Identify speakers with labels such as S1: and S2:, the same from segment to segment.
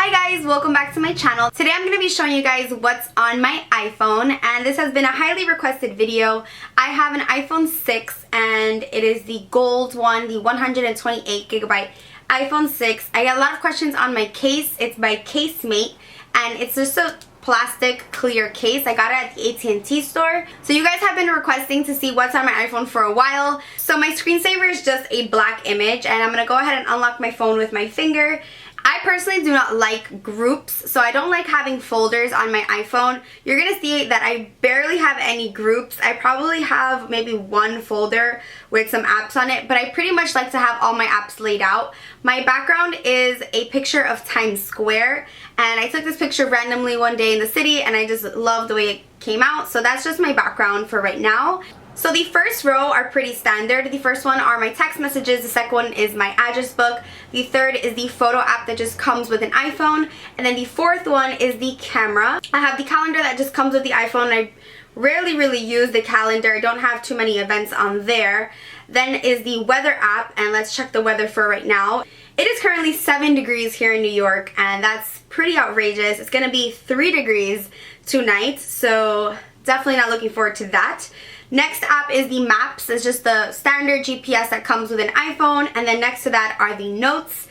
S1: Hi guys, welcome back to my channel. Today I'm going to be showing you guys what's on my iPhone, and this has been a highly requested video. I have an iPhone 6 and it is the gold one, the 128GB iPhone 6. I got a lot of questions on my case. It's by Casemate and it's just a plastic clear case. I got it at the AT&T store. So you guys have been requesting to see what's on my iPhone for a while. So my screensaver is just a black image, and I'm going to go ahead and unlock my phone with my finger. I personally do not like groups, so I don't like having folders on my iPhone. You're going to see that I barely have any groups. I probably have maybe one folder with some apps on it, but I pretty much like to have all my apps laid out. My background is a picture of Times Square, and I took this picture randomly one day in the city, and I just love the way it came out, so that's just my background for right now. So the first row are pretty standard. The first one are my text messages, the second one is my address book, the third is the photo app that just comes with an iPhone, and then the fourth one is the camera. I have the calendar that just comes with the iPhone. I rarely really use the calendar. I don't have too many events on there. Then is the weather app, and let's check the weather for right now. It is currently 7 degrees here in New York, and that's pretty outrageous. It's gonna be 3 degrees tonight, so definitely not looking forward to that. Next app is the Maps. It's just the standard GPS that comes with an iPhone, and then next to that are the Notes.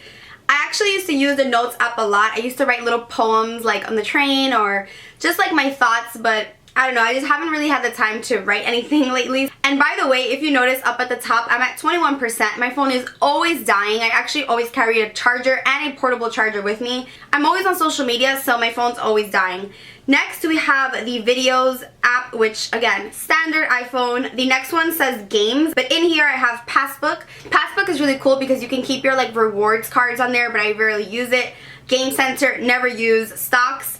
S1: I actually used to use the Notes app a lot. I used to write little poems like on the train or just like my thoughts, but I don't know, I just haven't really had the time to write anything lately. And by the way, if you notice up at the top, I'm at 21%. My phone is always dying. I actually always carry a charger and a portable charger with me. I'm always on social media, so my phone's always dying. Next, we have the Videos app, which again, standard iPhone. The next one says Games, but in here I have Passbook. Passbook is really cool because you can keep your like rewards cards on there, but I rarely use it. Game Center, never use. Stocks,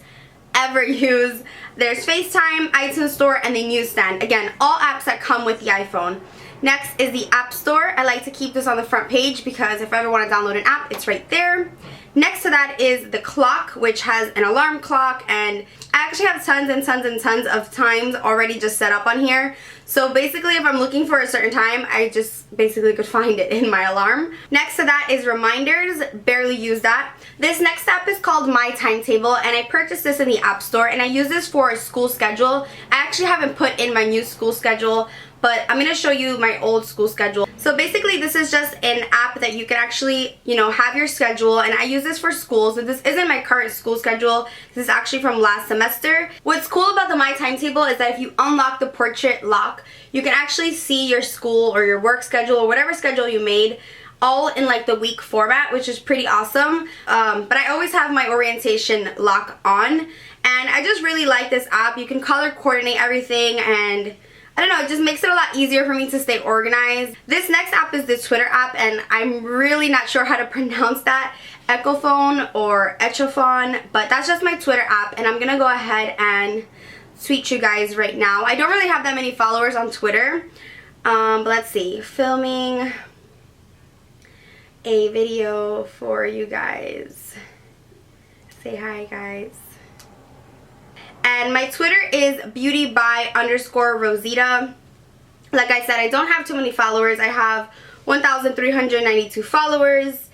S1: ever use. There's FaceTime, iTunes Store, and the Newsstand. Again, all apps that come with the iPhone. Next is the App Store. I like to keep this on the front page because if I ever want to download an app, it's right there. Next to that is the clock, which has an alarm clock, and I actually have tons and tons and tons of times already just set up on here. So basically if I'm looking for a certain time, I just basically could find it in my alarm. Next to that is reminders. Barely use that. This next app is called My Timetable, and I purchased this in the App Store, and I use this for a school schedule. I actually haven't put in my new school schedule, but I'm going to show you my old school schedule. So basically this is just an app that you can actually, have your schedule, and I use this for school. So this isn't my current school schedule. This is actually from last semester. What's cool about the My Timetable is that if you unlock the portrait lock, you can actually see your school or your work schedule or whatever schedule you made all in like the week format, which is pretty awesome. But I always have my orientation lock on, and I just really like this app. You can color coordinate everything, and I don't know, it just makes it a lot easier for me to stay organized. This next app is the Twitter app, and I'm really not sure how to pronounce that. Echophone or Echophone, but that's just my Twitter app, and I'm gonna go ahead and tweet you guys right now. I don't really have that many followers on Twitter, but let's see. Filming a video for you guys. Say hi, guys. And my Twitter is beautyby_Rosita. Like I said, I don't have too many followers. I have 1,392 followers.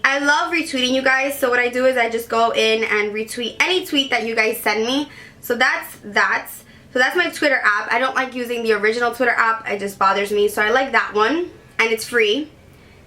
S1: I love retweeting you guys, so what I do is I just go in and retweet any tweet that you guys send me. So that's that. So that's my Twitter app. I don't like using the original Twitter app. It just bothers me. So I like that one, and it's free.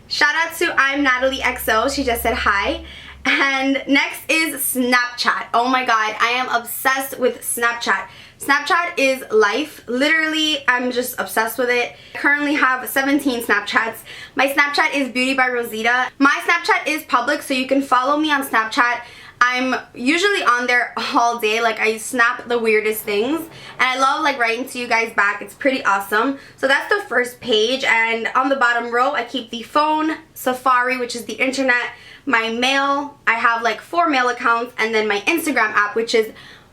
S1: Shout out to I'm Natalie XO. She just said hi. And next is Snapchat. Oh my god, I am obsessed with Snapchat. Snapchat is life. Literally, I'm just obsessed with it. I currently have 17 Snapchats. My Snapchat is Beauty by Rosita. My Snapchat is public, so you can follow me on Snapchat. I'm usually on there all day. Like, I snap the weirdest things, and I love like writing to you guys back. It's pretty awesome. So that's the first page, and on the bottom row I keep the phone, Safari, which is the internet, my mail. I have like 4 mail accounts, and then my Instagram app, which is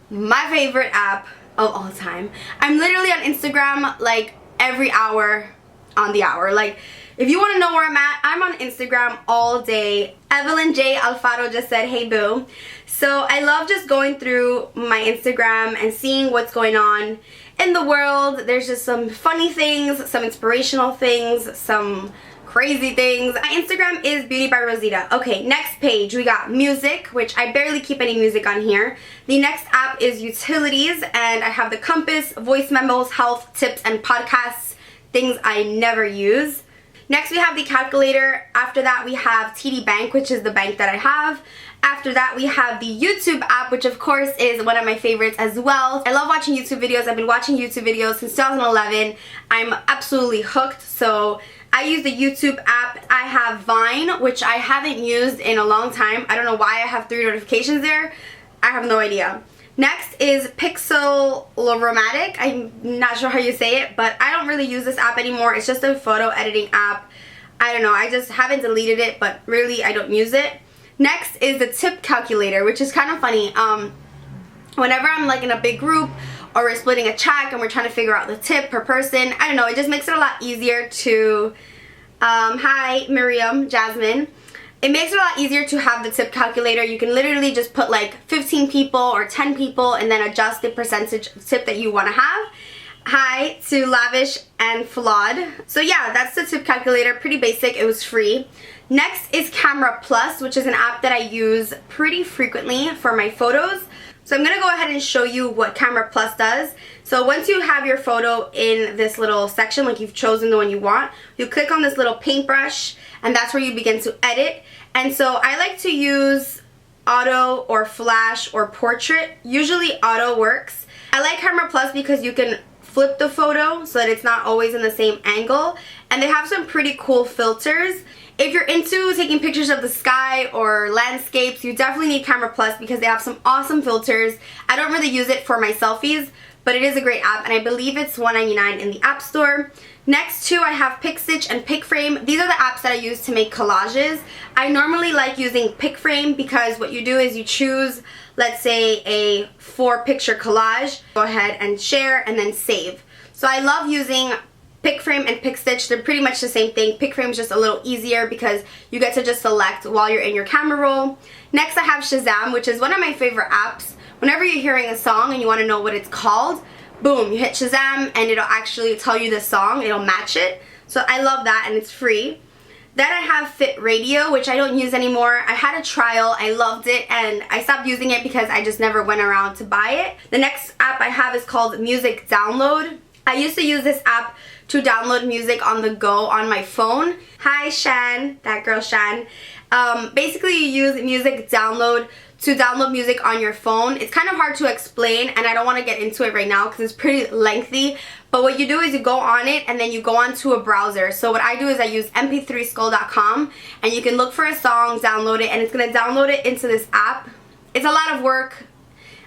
S1: my favorite app of all time. I'm literally on Instagram like every hour on the hour. Like, if you want to know where I'm at, I'm on Instagram all day. Evelyn J. Alfaro just said, hey boo. So I love just going through my Instagram and seeing what's going on in the world. There's just some funny things, some inspirational things, some crazy things. My Instagram is Beauty by Rosita. Okay, next page we got music, which I barely keep any music on here. The next app is utilities, and I have the compass, voice memos, health tips, and podcasts, things I never use. Next we have the calculator. After that we have TD Bank, which is the bank that I have. After that we have the YouTube app, which of course is one of my favorites as well. I love watching YouTube videos. I've been watching YouTube videos since 2011. I'm absolutely hooked, so I use the YouTube app. I have Vine, which I haven't used in a long time. I don't know why I have 3 notifications there. I have no idea. Next is Pixelromatic. I'm not sure how you say it, but I don't really use this app anymore. It's just a photo editing app. I don't know, I just haven't deleted it, but really I don't use it. Next is the tip calculator, which is kind of funny. Whenever I'm like in a big group or we're splitting a check and we're trying to figure out the tip per person, I don't know, it just makes it a lot easier to, hi Miriam, Jasmine. It makes it a lot easier to have the tip calculator. You can literally just put like 15 people or 10 people and then adjust the percentage tip that you want to have. Hi to Lavish and Flawed. So yeah, that's the tip calculator. Pretty basic. It was free. Next is Camera Plus, which is an app that I use pretty frequently for my photos. So I'm going to go ahead and show you what Camera Plus does. So once you have your photo in this little section, like you've chosen the one you want, you click on this little paintbrush and that's where you begin to edit. And so I like to use auto or flash or portrait. Usually auto works. I like Camera Plus because you can flip the photo so that it's not always in the same angle. And they have some pretty cool filters. If you're into taking pictures of the sky or landscapes, you definitely need Camera Plus because they have some awesome filters. I don't really use it for my selfies, but it is a great app, and I believe it's $1.99 in the App Store. Next two, I have PicStitch and PicFrame. These are the apps that I use to make collages. I normally like using PicFrame because what you do is you choose, let's say, a 4-picture collage. Go ahead and share and then save. So I love using PicFrame and PicStitch. They're pretty much the same thing. PicFrame is just a little easier because you get to just select while you're in your camera roll. Next, I have Shazam, which is one of my favorite apps. Whenever you're hearing a song and you want to know what it's called, boom, you hit Shazam and it'll actually tell you the song. It'll match it. So I love that, and it's free. Then I have Fit Radio, which I don't use anymore. I had a trial, I loved it, and I stopped using it because I just never went around to buy it. The next app I have is called Music Download. I used to use this app to download music on the go on my phone. Hi Shan, that girl Shan. Basically you use Music Download to download music on your phone. It's kind of hard to explain, and I don't want to get into it right now because it's pretty lengthy. But what you do is you go on it and then you go onto a browser. So what I do is I use mp3skull.com, and you can look for a song, download it, and it's going to download it into this app. It's a lot of work.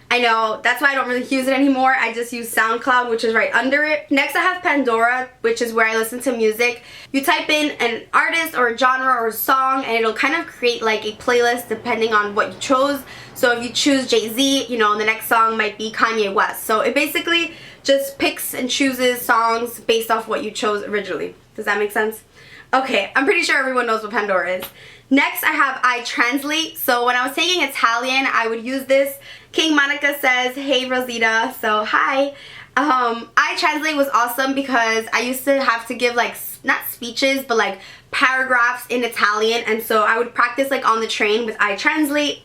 S1: I know, that's why I don't really use it anymore. I just use SoundCloud, which is right under it. Next I have Pandora, which is where I listen to music. You type in an artist or a genre or a song, and it'll kind of create like a playlist depending on what you chose. So if you choose Jay-Z, you know, the next song might be Kanye West. So it basically just picks and chooses songs based off what you chose originally. Does that make sense? Okay, I'm pretty sure everyone knows what Pandora is. Next, I have iTranslate. So when I was taking Italian, I would use this. King Monica says, hey Rosita, so hi. iTranslate was awesome because I used to have to give like, not speeches, but like paragraphs in Italian, and so I would practice like on the train with iTranslate.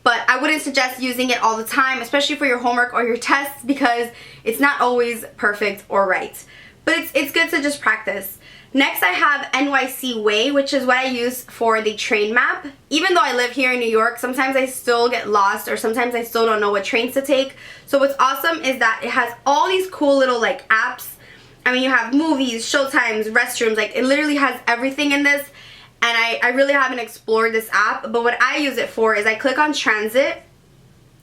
S1: But I wouldn't suggest using it all the time, especially for your homework or your tests, because it's not always perfect or right. But it's good to just practice. Next I have NYC Way, which is what I use for the train map. Even though I live here in New York, sometimes I still get lost, or sometimes I still don't know what trains to take. So what's awesome is that it has all these cool little like apps. I mean, you have movies, showtimes, restrooms, like it literally has everything in this. And I really haven't explored this app, but what I use it for is I click on transit,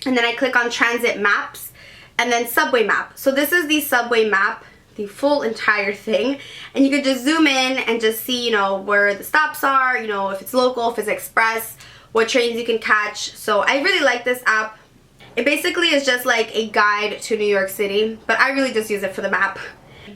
S1: and then I click on transit maps, and then subway map. So this is the subway map, the full entire thing, and you could just zoom in and just see, you know, where the stops are, you know, if it's local, if it's express, what trains you can catch. So I really like this app. It basically is just like a guide to New York City, but I really just use it for the map.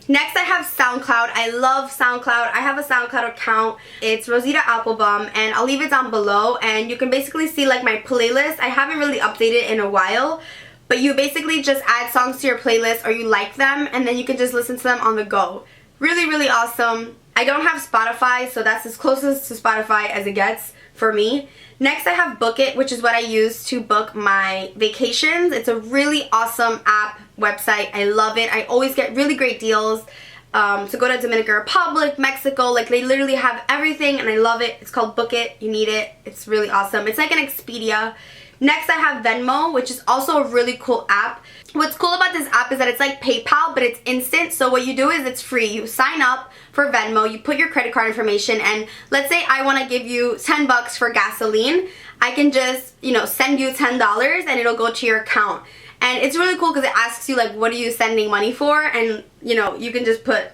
S1: Next I have SoundCloud. I love SoundCloud. I have a SoundCloud account. It's Rosita Applebaum, and I'll leave it down below, and you can basically see like my playlist. I haven't really updated in a while, but you basically just add songs to your playlist, or you like them, and then you can just listen to them on the go. Really, really awesome. I don't have Spotify, so that's as closest to Spotify as it gets for me. Next, I have Book It, which is what I use to book my vacations. It's a really awesome app, website. I love it. I always get really great deals to go to Dominican Republic, Mexico. Like, they literally have everything, and I love it. It's called Book It. You need it. It's really awesome. It's like an Expedia. Next, I have Venmo, which is also a really cool app. What's cool about this app is that it's like PayPal, but it's instant. So what you do is it's free. You sign up for Venmo, you put your credit card information, and let's say I want to give you 10 bucks for gasoline. I can just, you know, send you $10 and it'll go to your account. And it's really cool because it asks you, like, what are you sending money for? And, you know, you can just put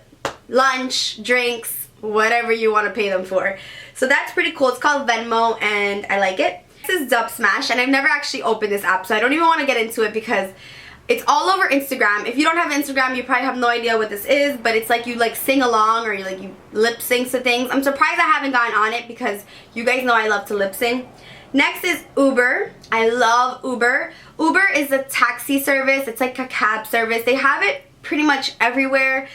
S1: lunch, drinks, whatever you want to pay them for. So that's pretty cool. It's called Venmo, and I like it. This is Dub Smash, and I've never actually opened this app, so I don't even want to get into it because it's all over Instagram. If you don't have Instagram, you probably have no idea what this is, but it's like you like sing along or you lip sync to things. I'm surprised I haven't gotten on it because you guys know I love to lip sync. Next is Uber. I love Uber. Uber is a taxi service. It's like a cab service. They have it pretty much everywhere.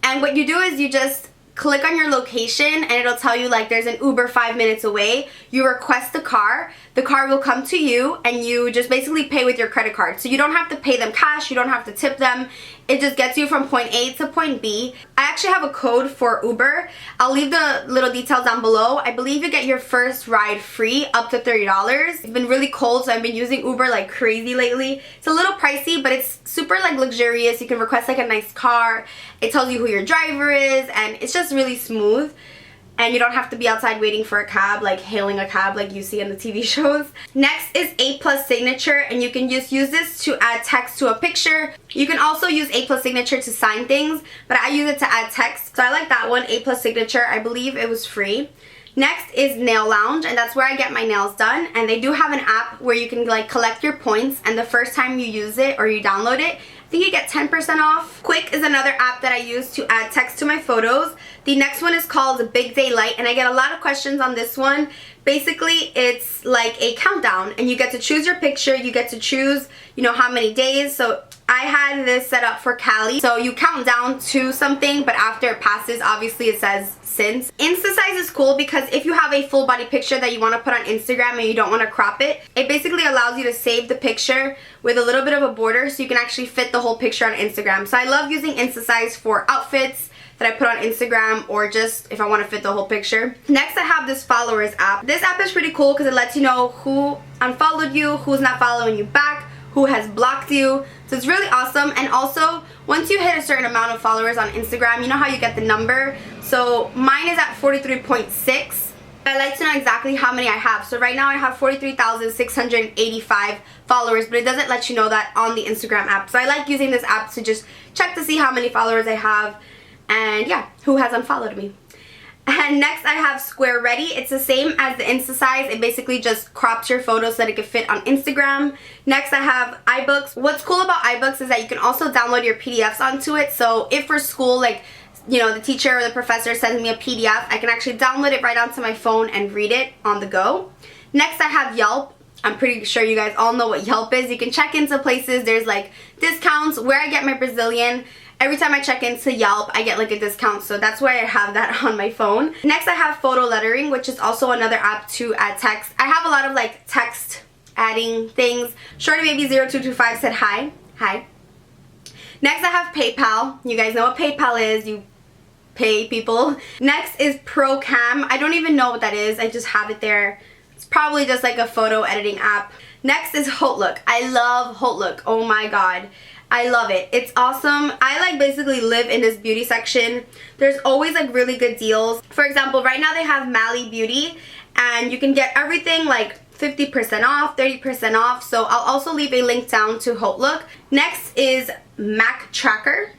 S1: And what you do is you just click on your location and it'll tell you like there's an Uber 5 minutes away. You request the car will come to you, and you just basically pay with your credit card. So you don't have to pay them cash, you don't have to tip them. It just gets you from point A to point B. I actually have a code for Uber. I'll leave the little details down below. I believe you get your first ride free up to $30. It's been really cold, so I've been using Uber like crazy lately. It's a little pricey, but it's super like luxurious. You can request like a nice car. It tells you who your driver is, and it's just really smooth. And you don't have to be outside waiting for a cab, like hailing a cab like you see in the TV shows. Next is A+ Signature, and you can just use this to add text to a picture. You can also use A+ Signature to sign things, but I use it to add text. So I like that one, A+ Signature. I believe it was free. Next is Nail Lounge, and that's where I get my nails done. And they do have an app where you can like collect your points, and the first time you use it or you download it, I think you get 10% off. Quick is another app that I use to add text to my photos. The next one is called Big Day Light, and I get a lot of questions on this one. Basically, it's like a countdown, and you get to choose your picture. You get to choose, you know, how many days. So I had this set up for Cali. So you count down to something, but after it passes, obviously it says since. Instasize is cool because if you have a full body picture that you want to put on Instagram and you don't want to crop it, it basically allows you to save the picture with a little bit of a border so you can actually fit the whole picture on Instagram. So I love using Instasize for outfits that I put on Instagram, or just if I want to fit the whole picture. Next, I have this followers app. This app is pretty cool because it lets you know who unfollowed you, who's not following you back, who has blocked you. So it's really awesome. And also, once you hit a certain amount of followers on Instagram, you know how you get the number. So mine is at 43.6. I like to know exactly how many I have. So right now I have 43,685 followers, but it doesn't let you know that on the Instagram app. So I like using this app to just check to see how many followers I have, and yeah, who has unfollowed me. And next I have Square Ready. It's the same as the Instasize. It basically just crops your photos so that it can fit on Instagram. Next I have iBooks. What's cool about iBooks is that you can also download your PDFs onto it. So if for school, like, you know, the teacher or the professor sends me a PDF, I can actually download it right onto my phone and read it on the go. Next I have Yelp. I'm pretty sure you guys all know what Yelp is. You can check into places. There's like discounts. Where I get my Brazilian, every time I check into Yelp, I get like a discount, so that's why I have that on my phone. Next, I have Photo Lettering, which is also another app to add text. I have a lot of like text adding things. Shorty Baby 0225 said hi. Hi. Next, I have PayPal. You guys know what PayPal is. You pay people. Next is ProCam. I don't even know what that is. I just have it there. It's probably just like a photo editing app. Next is Hotlook. I love Hotlook. Oh my god. I love it. It's awesome. I like basically live in this beauty section. There's always like really good deals. For example, right now they have Mally Beauty, and you can get everything like 50% off, 30% off. So I'll also leave a link down to Hotlook. Next is Mac Tracker.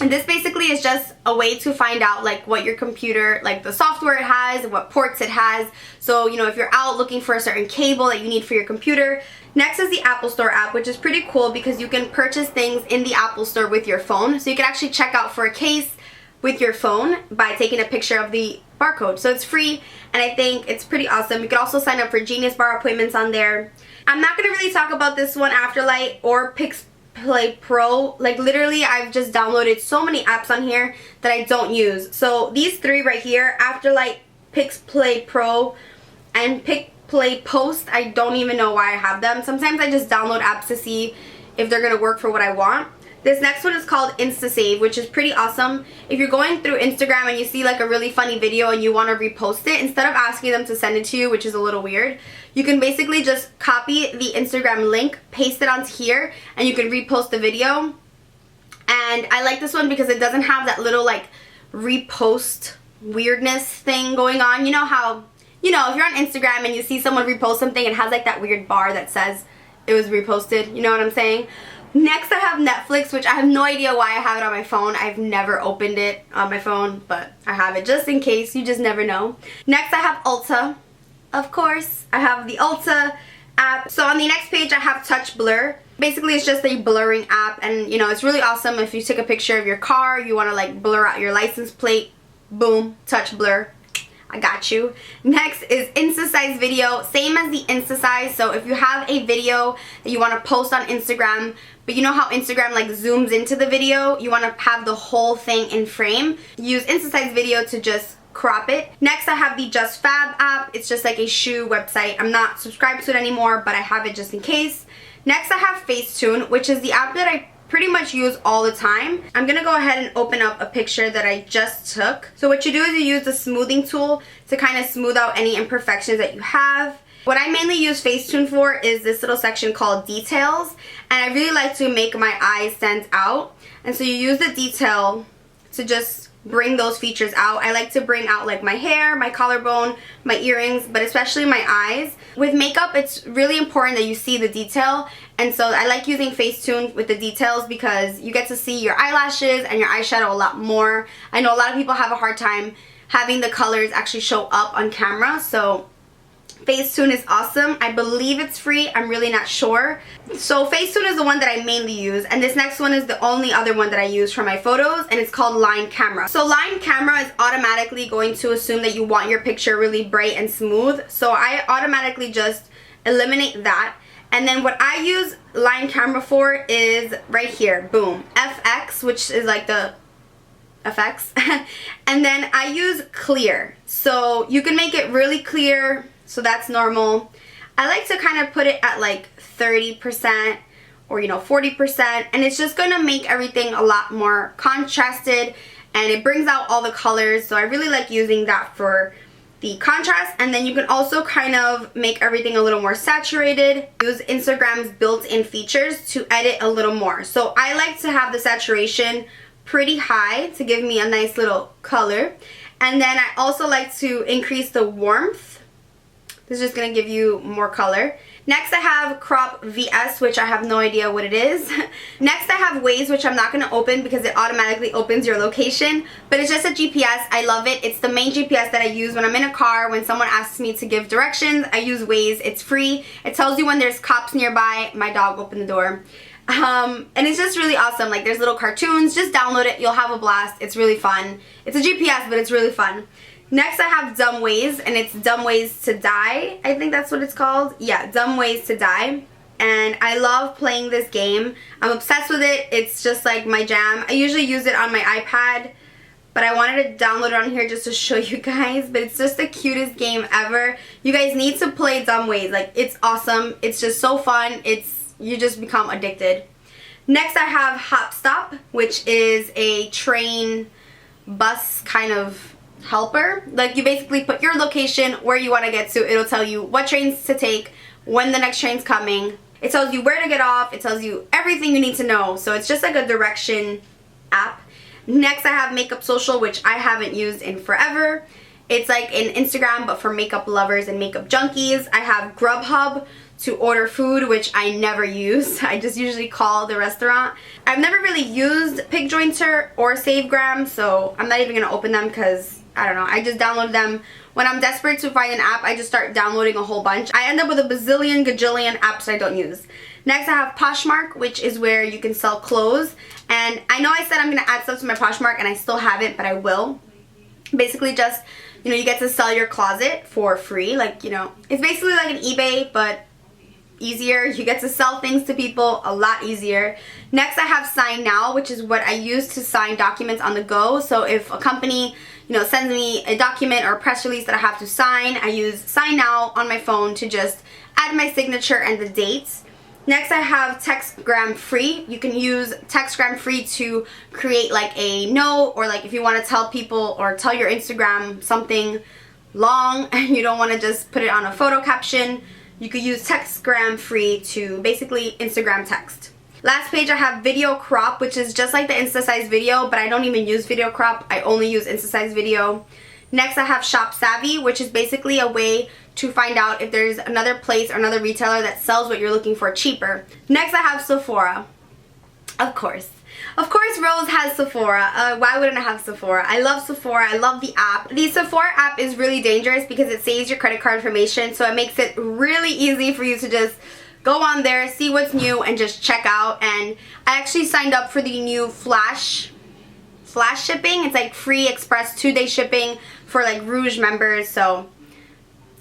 S1: And this basically is just a way to find out like what your computer, like the software it has, what ports it has. So, you know, if you're out looking for a certain cable that you need for your computer. Next is the Apple Store app, which is pretty cool because you can purchase things in the Apple Store with your phone. So you can actually check out for a case with your phone by taking a picture of the barcode. So it's free, and I think it's pretty awesome. You can also sign up for Genius Bar appointments on there. I'm not going to really talk about this one, Afterlight or Play Pro. Like literally I've just downloaded so many apps on here that I don't use. So these three right here, Afterlight, Play Pro, and Play Post, I don't even know why I have them. Sometimes I just download apps to see if they're gonna work for what I want. This next one is called InstaSave, which is pretty awesome. If you're going through Instagram and you see like a really funny video and you want to repost it, instead of asking them to send it to you, which is a little weird, you can basically just copy the Instagram link, paste it onto here, and you can repost the video. And I like this one because it doesn't have that little like repost weirdness thing going on. You know how, if you're on Instagram and you see someone repost something, it has like that weird bar that says it was reposted. You know what I'm saying? Next I have Netflix, which I have no idea why I have it on my phone. I've never opened it on my phone, but I have it just in case. You just never know. Next I have Ulta. Of course, I have the Ulta app. So on the next page I have Touch Blur. Basically it's just a blurring app, and it's really awesome if you take a picture of your car, you want to like blur out your license plate. Boom, Touch Blur. I got you. Next is InstaSize Video, same as the InstaSize. So if you have a video that you want to post on Instagram, but you know how Instagram like zooms into the video, you want to have the whole thing in frame, use InstaSize Video to just crop it. Next I have the Just Fab app. It's just like a shoe website. I'm not subscribed to it anymore, but I have it just in case. Next I have Facetune, which is the app that I pretty much use all the time. I'm gonna go ahead and open up a picture that I just took. So what you do is you use the smoothing tool to kind of smooth out any imperfections that you have. What I mainly use Facetune for is this little section called Details, and I really like to make my eyes stand out. And so you use the detail to just bring those features out. I like to bring out like my hair, my collarbone, my earrings, but especially my eyes. With makeup, it's really important that you see the detail, and so I like using Facetune with the details because you get to see your eyelashes and your eyeshadow a lot more. I know a lot of people have a hard time having the colors actually show up on camera, so Facetune is awesome. I believe it's free. I'm really not sure. So Facetune is the one that I mainly use, and this next one is the only other one that I use for my photos, and it's called Line Camera. So Line Camera is automatically going to assume that you want your picture really bright and smooth, so I automatically just eliminate that. And then what I use Line Camera for is right here, boom, FX, which is like the FX. And then I use Clear. So you can make it really clear, so that's normal. I like to kind of put it at like 30% or 40%, and it's just gonna make everything a lot more contrasted, and it brings out all the colors. So I really like using that for the contrast. And then you can also kind of make everything a little more saturated. Use Instagram's built-in features to edit a little more. So I like to have the saturation pretty high to give me a nice little color. And then I also like to increase the warmth. This is just going to give you more color. Next I have Crop VS, which I have no idea what it is. Next I have Waze, which I'm not going to open because it automatically opens your location. But it's just a GPS. I love it. It's the main GPS that I use when I'm in a car. When someone asks me to give directions, I use Waze. It's free. It tells you when there's cops nearby. My dog opened the door. And it's just really awesome. Like there's little cartoons. Just download it. You'll have a blast. It's really fun. It's a GPS, but it's really fun. Next I have Dumb Ways, and it's Dumb Ways to Die. I think that's what it's called. Yeah, Dumb Ways to Die. And I love playing this game. I'm obsessed with it. It's just like my jam. I usually use it on my iPad, but I wanted to download it on here just to show you guys. But it's just the cutest game ever. You guys need to play Dumb Ways. Like, it's awesome. It's just so fun. You just become addicted. Next I have Hop Stop, which is a train bus kind of helper. Like you basically put your location where you want to get to. It'll tell you what trains to take, when the next train's coming. It tells you where to get off. It tells you everything you need to know. So it's just like a direction app. Next I have Makeup Social, which I haven't used in forever. It's like an Instagram but for makeup lovers and makeup junkies. I have Grubhub to order food, which I never use. I just usually call the restaurant. I've never really used PicJointer or SaveGram, so I'm not even gonna open them because I don't know, I just download them. When I'm desperate to find an app, I just start downloading a whole bunch. I end up with a bazillion, gajillion apps I don't use. Next I have Poshmark, which is where you can sell clothes. And I know I said I'm going to add stuff to my Poshmark, and I still haven't, but I will. Basically just, you get to sell your closet for free. Like, it's basically like an eBay, but easier. You get to sell things to people a lot easier. Next, I have Sign Now, which is what I use to sign documents on the go. So if a company, sends me a document or a press release that I have to sign, I use Sign Now on my phone to just add my signature and the dates. Next, I have Textgram Free. You can use Textgram Free to create like a note, or like if you want to tell people or tell your Instagram something long and you don't want to just put it on a photo caption, you could use Textgram Free to basically Instagram text. Last page, I have Video Crop, which is just like the Insta-size video, but I don't even use Video Crop. I only use Insta-size video. Next, I have Shop Savvy, which is basically a way to find out if there's another place or another retailer that sells what you're looking for cheaper. Next, I have Sephora. Of course. Of course, Rose has Sephora. Why wouldn't I have Sephora? I love Sephora. I love the app. The Sephora app is really dangerous because it saves your credit card information, so it makes it really easy for you to just go on there, see what's new, and just check out. And I actually signed up for the new flash shipping. It's like free express 2-day shipping for like Rouge members, so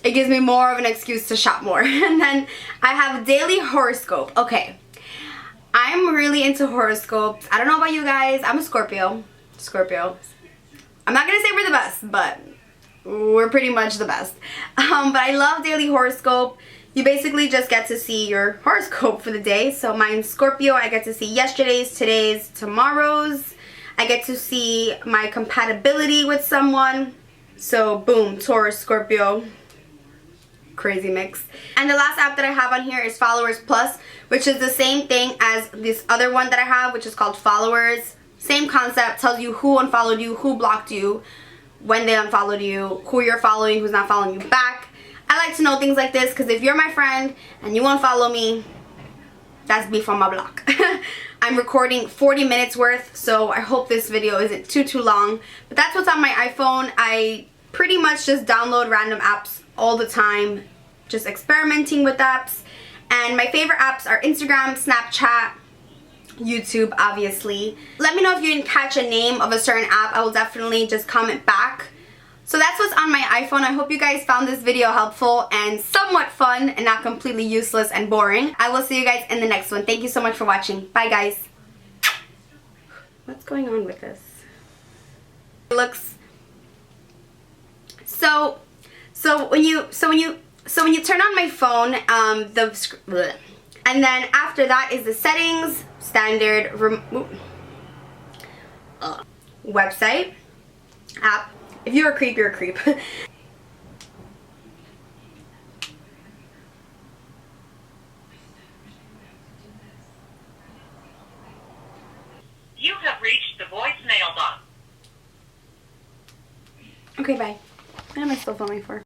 S1: it gives me more of an excuse to shop more. And then I have Daily Horoscope. Okay, I'm really into horoscopes. I don't know about you guys. I'm a Scorpio. I'm not gonna say we're the best, but we're pretty much the best. But I love Daily Horoscope. You basically just get to see your horoscope for the day. So mine's Scorpio. I get to see yesterday's, today's, tomorrow's. I get to see my compatibility with someone. So boom, Taurus, Scorpio. Crazy mix. And the last app that I have on here is Followers Plus, which is the same thing as this other one that I have, which is called Followers. Same concept, tells you who unfollowed you, who blocked you, when they unfollowed you, who you're following, who's not following you back. I like to know things like this because if you're my friend and you unfollow me, that's beef on my block. I'm recording 40 minutes worth, so I hope this video isn't too long. But that's what's on my iPhone. I pretty much just download random apps all the time, just experimenting with apps. And my favorite apps are Instagram, Snapchat, YouTube, obviously. Let me know if you didn't catch a name of a certain app. I will definitely just comment back. So that's what's on my iPhone. I hope you guys found this video helpful and somewhat fun and not completely useless and boring. I will see you guys in the next one. Thank you so much for watching. Bye, guys. What's going on with this? It looks so when you turn on my phone, and then after that is the settings, standard, website, app. If you're a creep, you're a creep.
S2: You have reached the voicemail box.
S1: Okay, bye. What am I still filming for?